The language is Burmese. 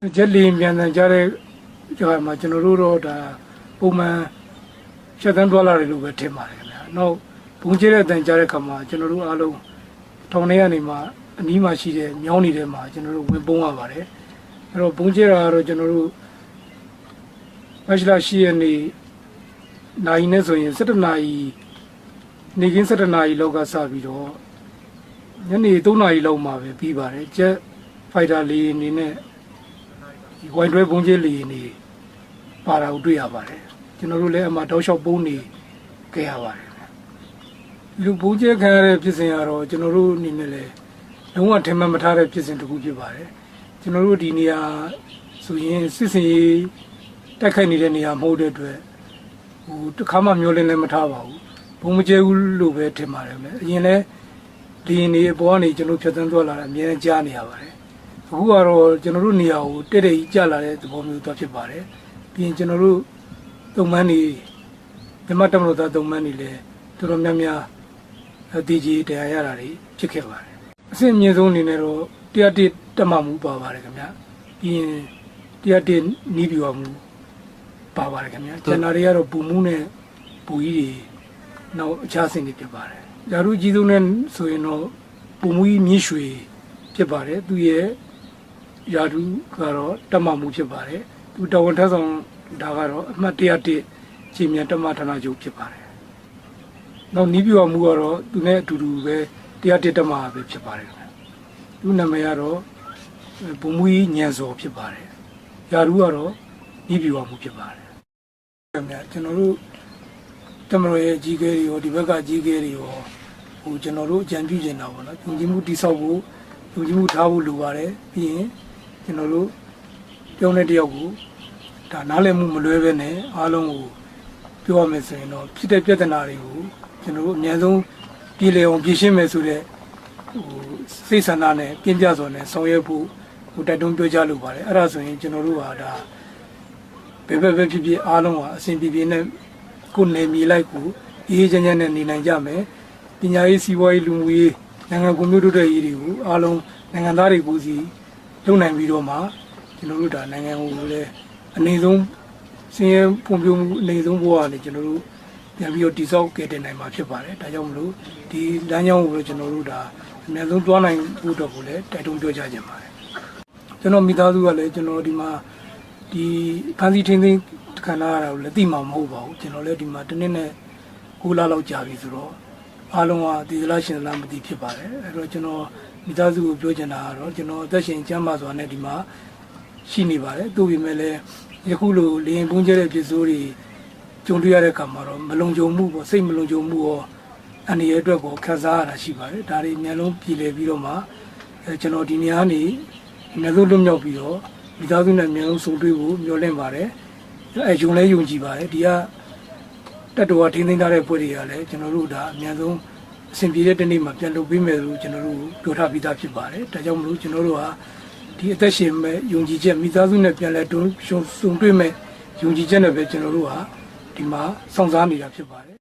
Jet li mian dan jare jare maကျွန်တော်တို့တော့ဒါပုံမှန်ရှက်တန်းသွားလာတယ်လို့ပဲထင်ပါတယ်ခင်ဗျာ။နောက်ဘုံကျဲတဲ့တန်ကြားတဲ့ခါမှာကျွန်တော်တို့အားလုံးထောင်ထဲကနေမှအနီးမှာရှိတဲ့မြောင်းနေတဲ့မှာကျွန်တော်တို့ဝင်ပုံးရပါတယ်။အဲ့တော့ဘုံကျဲတာကတော့ကျွန်တော်တို့မတ်လ10ရက်နေ့နိုင်နဲ့ဆိုရင်17နာရီနေကင်း17နာရီလောက်ကစပြီးတော့ညနေ3နာရီလောက်မှာပဲပြီးပါတယ်။ Jet fighter လေးအနေနဲ့ဝိုင်းတွဲဘုံကျဲလေးနေပါတာကိုတွေ့ရပါတယ်ကျွန်တော်တို့လည်းအမှတောက်လျှောက်ပုံးနေကြရပါတယ်ဒီလိုဘုံကျဲခံရတဲ့ဖြစ်စဉ်ကတော့ကျွန်တော်တို့အနေနဲ့လည်းလုံးဝထင်မှတ်မထားတဲ့ဖြစ်စဉ်တစ်ခုဖြစ်ပါတယ်ကျွန်တော်တို့ဒီနေရာဆိုရင်စစ်စင်ရေးတက်ခိုက်နေတဲ့နေရာမဟုတ်တဲ့အတွက်ဟိုတစ်ခါမှမျောလင်းလည်းမထားပါဘူးဘုံမကျဲဘူးလို့ပဲထင်ပါတယ်လေအရင်လည်းဒီနေအပေါ်ကနေကျွန်တော်ဖြတ်သန်းသွားလာတာအများကြီးကြားနေရပါတယ်အခုကတော့ကျွန်တော်တို့နေရာကိုတဲ့တဲ့ကြီးကြလာတဲ့သဘောမျိုးသွားဖြစ်ပါတယ်ပြီးရင်ကျွန်တော်တို့သုံးမန်းနေမြမတမလို့သားသုံးမန်းနေလဲတော်တော်များများအတီးကြီးတရားရတာတွေဖြစ်ခဲ့ပါတယ်အဆင့်အမြင့်ဆုံးအနေနဲ့တော့101တက်မှမှုပါပါတယ်ခင်ဗျာပြီးရင်101နီးပြွားမှုပါပါတယ်ခင်ဗျာကျန်တာတွေကတော့ပူမှုနဲ့ပူကြီးတွေနောက်အခြားဆင့်တွေဖြစ်ပါတယ်ဓာတ်ကြီးဆုံးနဲ့ဆိုရင်တော့ပူမှုကြီးမြင့်ရွှေဖြစ်ပါတယ်သူရဲ့ရာထူးကတော့တက်မှမှုဖြစ်ပါတယ်သူတော်ဝန်ထမ်းဆောင်ဒါကတော့အမှတ်101ချိန်မြန်တက်မှဌာနချုပ်ဖြစ်ပါတယ်နောက်နီးပြွားမှုကတော့သူနဲ့အတူတူပဲ101တက်မှပဲဖြစ်ပါတယ်သူနာမည်ကတော့ဘုံမူကြီးညံစော်ဖြစ်ပါတယ်ရာထူးကတော့နီးပြွားမှုဖြစ်ပါတယ်ခင်ဗျာကျွန်တော်တို့တမတော်ရဲ့ကြီးကဲတွေရောဒီဘက်ကကြီးကဲတွေရောဟိုကျွန်တော်တို့အကြံပြုနေတာပေါ့နော်ယုံကြည်မှုတိဆောက်ဖို့ယုံကြည်မှုထားဖို့လိုပါတယ်ပြီးရင်ကျွန်တော်တို့ပြောင်းတဲ့တယောက်ကိုဒါနားလည်မှုမလွဲပဲနဲ့အားလုံးကိုပြောရမယ်ဆိုရင်တော့ဖြစ်တဲ့ပြဿနာတွေကိုကျွန်တော်တို့အများဆုံးပြည်လည်အောင်ပြင်ရှင်းမယ်ဆိုတဲ့ဟိုစိတ်ဆန္ဒနဲ့ပြင်းပြစွာနဲ့ဆောင်ရွက်ဖို့ဟိုတိုက်တွန်းပြောကြလိုပါတယ်အဲ့ဒါဆိုရင်ကျွန်တော်တို့ဟာဒါဘယ်ဘက်ပဲဖြစ်ဖြစ်အားလုံးဟာအစဉ်ပြေပြေနဲ့ကိုယ်နေမိလိုက်ကိုအေးချမ်းချမ်းနဲ့နေနိုင်ကြမယ်ပညာရေးစီးပွားရေးလူမှုရေးနိုင်ငံကွန်မြူတိုတဲ့ရေးတွေကိုအားလုံးနိုင်ငံသားတွေကိုစီလုပ်နိုင်ပြီးတော့မှကျွန်တော်တို့ဒါနိုင်ငံကိုလည်းအနေဆုံးစင်ရဲဖွံ့ဖြိုးမှုအနေဆုံးဘဝနဲ့ကျွန်တော်တို့ပြန်ပြီးတော့တည်ဆောက်ခဲ့တဲ့နိုင်မှာဖြစ်ပါတယ်ဒါကြောင့်မလို့ဒီလမ်းကြောင်းကိုကျွန်တော်တို့ဒါအများဆုံးတွားနိုင်ဖို့တော့ကိုလည်းတိုက်တွန်းပြောကြားခြင်းပါတယ်ကျွန်တော်မိသားစုကလည်းကျွန်တော်ဒီမှာဒီဖန်စီထင်းသိမ်းခန္ဓာရတာကိုလည်းသိမှာမဟုတ်ပါဘူးကျွန်တော်လည်းဒီမှာတစ်နှစ်နဲ့9လလောက်ကြာပြီဆိုတော့အားလုံးကဒီလားရှင်လားမသိဖြစ်ပါတယ်အဲ့တော့ကျွန်တော်မိသားစုကိုပြောချင်တာကတော့ကျွန်တော်အသက်ရှင်ကျန်းမာစွာနဲ့ဒီမှာရှိနေပါတယ်သို့ပေမဲ့လည်းယခုလိုလေရင်ပုံးကျတဲ့ပြည်စိုးတွေကြုံတွေ့ရတဲ့အခါမှာတော့မလုံခြုံမှုပေါ့စိတ်မလုံခြုံမှုရောအန္တရာယ်အတွက်ကိုခံစားရတာရှိပါတယ်ဒါတွေအများလုံးပြည်လည်ပြီးတော့မှကျွန်တော်ဒီနေရာနေအများဆုံးလွတ်မြောက်ပြီးတော့မိသားစုနဲ့အများဆုံးဆုံတွေ့ဖို့မျှော်လင့်ပါတယ်ယုံလဲယုံကြည်ပါတယ်ဒီကတက်တော်ကထိန်းသိမ်းထားတဲ့ဖွဲ့တွေကလည်းကျွန်တော်တို့ဒါအများဆုံးအဆင်ပြေတဲ့တနေ့မှာပြန်လုပ်ပေးမယ်လို့ကျွန်တော်တို့ပြောထားပြီးသားဖြစ်ပါတယ်ဒါကြောင့်မလို့ကျွန်တော်တို့ဟာဒီအသက်ရှင်မဲ့ယုံကြည်ချက်မိသားစုနဲ့ပြန်လဲဆုံတွေ့မဲ့ယုံကြည်ချက်နဲ့ပဲကျွန်တော်တို့ဟာဒီမှာစောင့်စားနေတာဖြစ်ပါတယ်